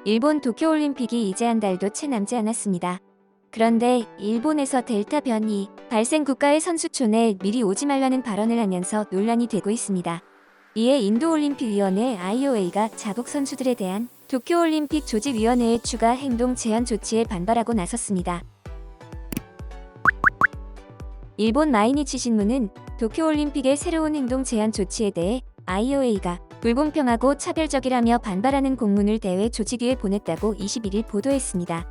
일본 도쿄올림픽이 이제 한 달도 채 남지 않았습니다. 그런데 일본에서 델타 변이 발생 국가의 선수촌에 미리 오지 말라는 발언을 하면서 논란이 되고 있습니다. 이에 인도올림픽위원회 IOA가 자국 선수들에 대한 도쿄올림픽 조직위원회의 추가 행동 제한 조치에 반발하고 나섰습니다. 일본 마이니치 신문은 도쿄올림픽의 새로운 행동 제한 조치에 대해 IOA가 불공평하고 차별적이라며 반발하는 공문을 대회 조직위에 보냈다고 21일 보도했습니다.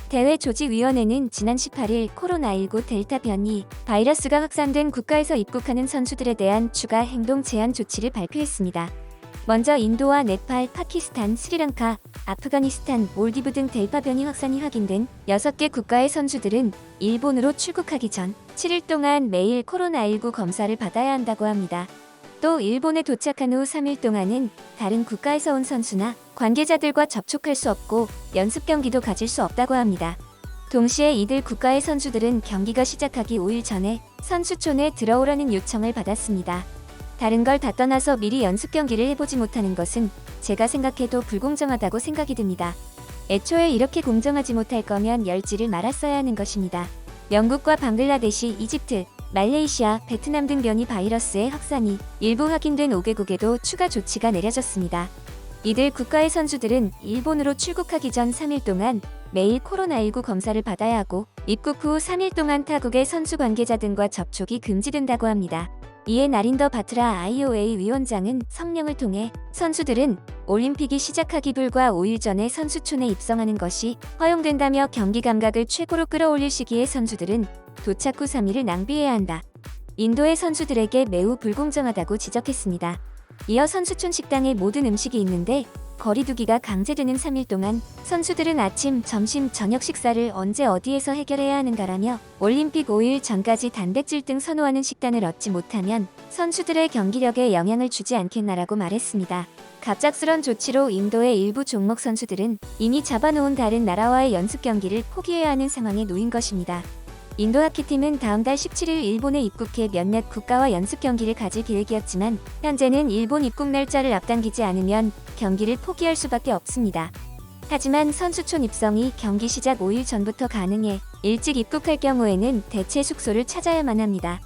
대회 조직위원회는 지난 18일 코로나19 델타 변이 바이러스가 확산된 국가에서 입국하는 선수들에 대한 추가 행동 제한 조치를 발표했습니다. 먼저 인도와 네팔, 파키스탄, 스리랑카, 아프가니스탄, 몰디브 등 델타 변이 확산이 확인된 6개 국가의 선수들은 일본으로 출국하기 전 7일 동안 매일 코로나19 검사를 받아야 한다고 합니다. 또 일본에 도착한 후 3일 동안은 다른 국가에서 온 선수나 관계자들과 접촉할 수 없고 연습 경기도 가질 수 없다고 합니다. 동시에 이들 국가의 선수들은 경기가 시작하기 5일 전에 선수촌에 들어오라는 요청을 받았습니다. 다른 걸 다 떠나서 미리 연습 경기를 해보지 못하는 것은 제가 생각해도 불공정하다고 생각이 듭니다. 애초에 이렇게 공정하지 못할 거면 열지를 말았어야 하는 것입니다. 영국과 방글라데시, 이집트, 말레이시아, 베트남 등 변이 바이러스의 확산이 일부 확인된 5개국에도 추가 조치가 내려졌습니다. 이들 국가의 선수들은 일본으로 출국하기 전 3일 동안 매일 코로나19 검사를 받아야 하고 입국 후 3일 동안 타국의 선수 관계자 등과 접촉이 금지된다고 합니다. 이에 나린더 바트라 IOA 위원장은 성명을 통해 선수들은 올림픽이 시작하기 불과 5일 전에 선수촌에 입성하는 것이 허용된다며 경기 감각을 최고로 끌어올릴 시기에 선수들은 도착 후 3일을 낭비해야 한다. 인도의 선수들에게 매우 불공정하다고 지적했습니다. 이어 선수촌 식당에 모든 음식이 있는데 거리두기가 강제되는 3일 동안 선수들은 아침, 점심, 저녁 식사를 언제 어디에서 해결해야 하는가라며 올림픽 5일 전까지 단백질 등 선호하는 식단을 얻지 못하면 선수들의 경기력에 영향을 주지 않겠나라고 말했습니다. 갑작스런 조치로 인도의 일부 종목 선수들은 이미 잡아놓은 다른 나라와의 연습 경기를 포기해야 하는 상황에 놓인 것입니다. 인도 하키팀은 다음 달 17일 일본에 입국해 몇몇 국가와 연습 경기를 가질 계획이었지만 현재는 일본 입국 날짜를 앞당기지 않으면 경기를 포기할 수밖에 없습니다. 하지만 선수촌 입성이 경기 시작 5일 전부터 가능해 일찍 입국할 경우에는 대체 숙소를 찾아야만 합니다.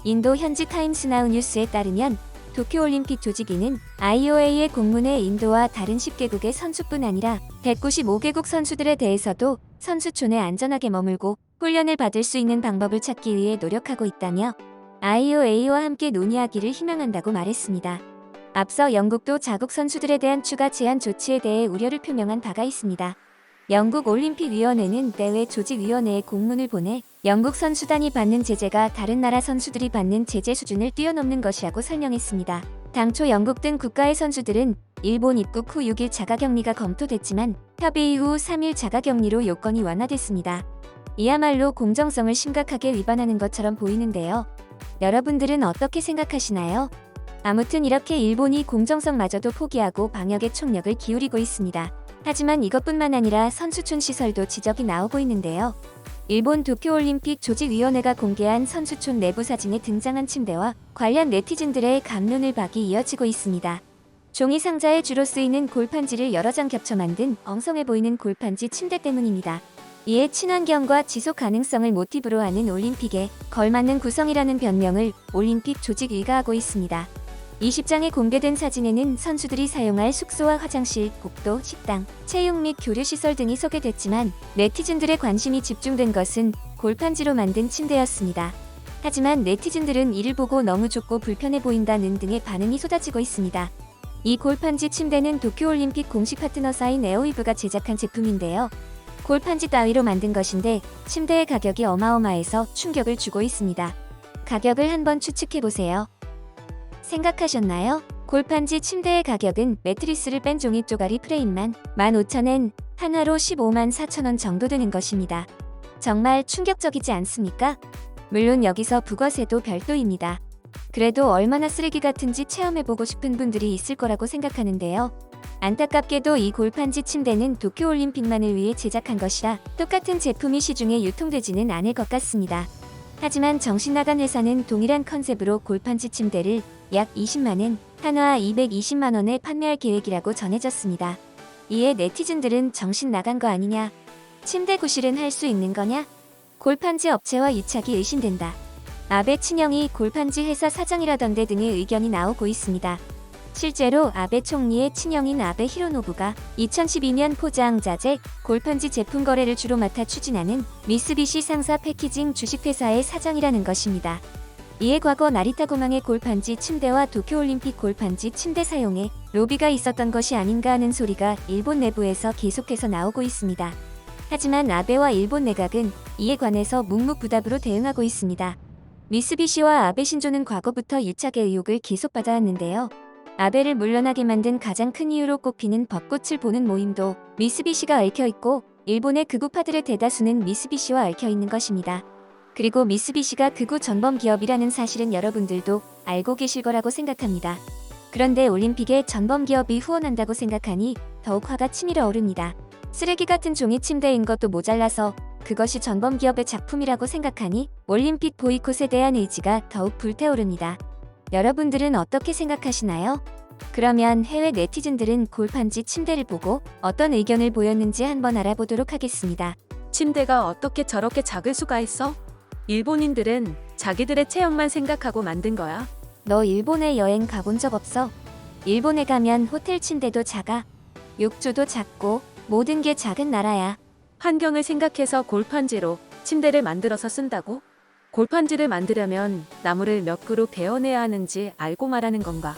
인도 현지 타임스나우 뉴스에 따르면 도쿄올림픽 조직위는 IOA의 공문에 인도와 다른 10개국의 선수뿐 아니라 195개국 선수들에 대해서도 선수촌에 안전하게 머물고 훈련을 받을 수 있는 방법을 찾기 위해 노력하고 있다며 IOA와 함께 논의하기를 희망한다고 말했습니다. 앞서 영국도 자국 선수들에 대한 추가 제한 조치에 대해 우려를 표명한 바가 있습니다. 영국 올림픽위원회는 대회 조직위원회에 공문을 보내 영국 선수단이 받는 제재가 다른 나라 선수들이 받는 제재 수준을 뛰어넘는 것이라고 설명했습니다. 당초 영국 등 국가의 선수들은 일본 입국 후 6일 자가격리가 검토됐지만 협의 이후 3일 자가격리로 요건이 완화됐습니다. 이야말로 공정성을 심각하게 위반하는 것처럼 보이는데요. 여러분들은 어떻게 생각하시나요? 아무튼 이렇게 일본이 공정성마저도 포기하고 방역에 총력을 기울이고 있습니다. 하지만 이것뿐만 아니라 선수촌 시설도 지적이 나오고 있는데요. 일본 도쿄올림픽 조직위원회가 공개한 선수촌 내부 사진에 등장한 침대와 관련 네티즌들의 감론을박이 이어지고 있습니다. 종이 상자에 주로 쓰이는 골판지를 여러 장 겹쳐 만든 엉성해 보이는 골판지 침대 때문입니다. 이에 친환경과 지속 가능성을 모티브로 하는 올림픽에 걸맞는 구성이라는 변명을 올림픽 조직위가 하고 있습니다. 20장에 공개된 사진에는 선수들이 사용할 숙소와 화장실, 복도, 식당, 체육 및 교류시설 등이 소개됐지만 네티즌들의 관심이 집중된 것은 골판지로 만든 침대였습니다. 하지만 네티즌들은 이를 보고 너무 좁고 불편해 보인다는 등의 반응이 쏟아지고 있습니다. 이 골판지 침대는 도쿄올림픽 공식 파트너사인 에어위브가 제작한 제품인데요. 골판지 따위로 만든 것인데 침대의 가격이 어마어마해서 충격을 주고 있습니다. 가격을 한번 추측해보세요. 생각하셨나요? 골판지 침대의 가격은 매트리스를 뺀 종이 쪼가리 프레임만 15,000엔, 한화로 15만 4천원 정도 되는 것입니다. 정말 충격적이지 않습니까? 물론 여기서 부가세도 별도입니다. 그래도 얼마나 쓰레기 같은지 체험해보고 싶은 분들이 있을 거라고 생각하는데요. 안타깝게도 이 골판지 침대는 도쿄올림픽만을 위해 제작한 것이라 똑같은 제품이 시중에 유통되지는 않을 것 같습니다. 하지만 정신나간 회사는 동일한 컨셉으로 골판지 침대를 약 20만엔, 한화 220만원에 판매할 계획이라고 전해졌습니다. 이에 네티즌들은 정신 나간 거 아니냐? 침대 구실은 할 수 있는 거냐? 골판지 업체와 유착이 의심된다. 아베 친형이 골판지 회사 사장이라던데 등의 의견이 나오고 있습니다. 실제로 아베 총리의 친형인 아베 히로노부가 2012년 포장자재, 골판지 제품 거래를 주로 맡아 추진하는 미쓰비시 상사 패키징 주식회사의 사장이라는 것입니다. 이에 과거 나리타 공항의 골판지 침대와 도쿄올림픽 골판지 침대 사용에 로비가 있었던 것이 아닌가 하는 소리가 일본 내부에서 계속해서 나오고 있습니다. 하지만 아베와 일본 내각은 이에 관해서 묵묵부답으로 대응하고 있습니다. 미쓰비시와 아베 신조는 과거부터 유착의 의혹을 계속 받아왔는데요. 아베를 물러나게 만든 가장 큰 이유로 꼽히는 벚꽃을 보는 모임도 미쓰비시가 얽혀있고 일본의 극우파들의 대다수는 미쓰비시와 얽혀있는 것입니다. 그리고 미쓰비시가 극우 전범 기업이라는 사실은 여러분들도 알고 계실 거라고 생각합니다. 그런데 올림픽에 전범 기업이 후원한다고 생각하니 더욱 화가 치밀어 오릅니다. 쓰레기 같은 종이 침대인 것도 모자라서 그것이 전범 기업의 작품이라고 생각하니 올림픽 보이콧에 대한 의지가 더욱 불타오릅니다. 여러분들은 어떻게 생각하시나요? 그러면 해외 네티즌들은 골판지 침대를 보고 어떤 의견을 보였는지 한번 알아보도록 하겠습니다. 침대가 어떻게 저렇게 작을 수가 있어? 일본인들은 자기들의 체형만 생각하고 만든 거야. 너 일본에 여행 가본 적 없어? 일본에 가면 호텔 침대도 작아. 욕조도 작고 모든 게 작은 나라야. 환경을 생각해서 골판지로 침대를 만들어서 쓴다고? 골판지를 만들려면 나무를 몇 그루 베어내야 하는지 알고 말하는 건가?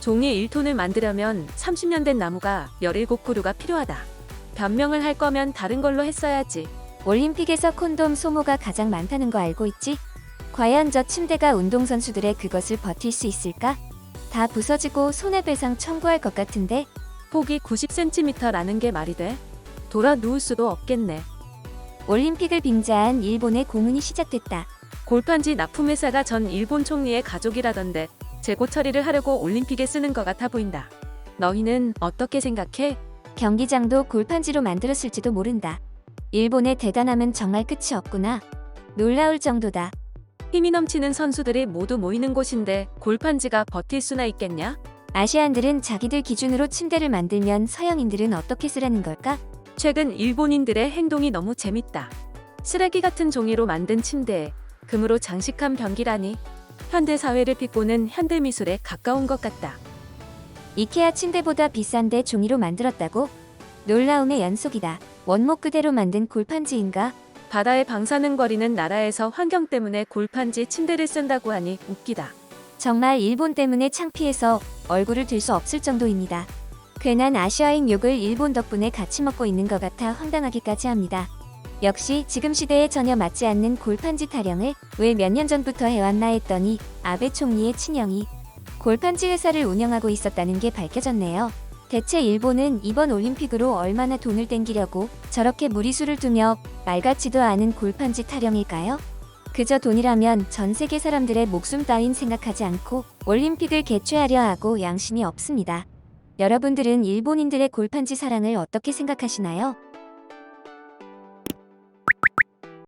종이 1톤을 만들려면 30년 된 나무가 17그루가 필요하다. 변명을 할 거면 다른 걸로 했어야지. 올림픽에서 콘돔 소모가 가장 많다는 거 알고 있지? 과연 저 침대가 운동선수들의 그것을 버틸 수 있을까? 다 부서지고 손해배상 청구할 것 같은데? 폭이 90cm라는 게 말이 돼? 돌아 누울 수도 없겠네. 올림픽을 빙자한 일본의 공훈이 시작됐다. 골판지 납품회사가 전 일본 총리의 가족이라던데 재고 처리를 하려고 올림픽에 쓰는 것 같아 보인다. 너희는 어떻게 생각해? 경기장도 골판지로 만들었을지도 모른다. 일본의 대단함은 정말 끝이 없구나. 놀라울 정도다. 힘이 넘치는 선수들이 모두 모이는 곳인데 골판지가 버틸 수나 있겠냐? 아시안들은 자기들 기준으로 침대를 만들면 서양인들은 어떻게 쓰라는 걸까? 최근 일본인들의 행동이 너무 재밌다. 쓰레기 같은 종이로 만든 침대에 금으로 장식한 변기라니. 현대사회를 비꼬는 현대미술에 가까운 것 같다. 이케아 침대보다 비싼데 종이로 만들었다고? 놀라움의 연속이다. 원목 그대로 만든 골판지인가? 바다에 방사능거리는 나라에서 환경 때문에 골판지 침대를 쓴다고 하니 웃기다. 정말 일본 때문에 창피해서 얼굴을 들 수 없을 정도입니다. 괜한 아시아인 욕을 일본 덕분에 같이 먹고 있는 것 같아 황당하기까지 합니다. 역시 지금 시대에 전혀 맞지 않는 골판지 타령을 왜 몇 년 전부터 해왔나 했더니 아베 총리의 친형이 골판지 회사를 운영하고 있었다는 게 밝혀졌네요. 대체 일본은 이번 올림픽으로 얼마나 돈을 땡기려고 저렇게 무리수를 두며 말 같지도 않은 골판지 타령일까요? 그저 돈이라면 전 세계 사람들의 목숨 따윈 생각하지 않고 올림픽을 개최하려 하고 양심이 없습니다. 여러분들은 일본인들의 골판지 사랑을 어떻게 생각하시나요?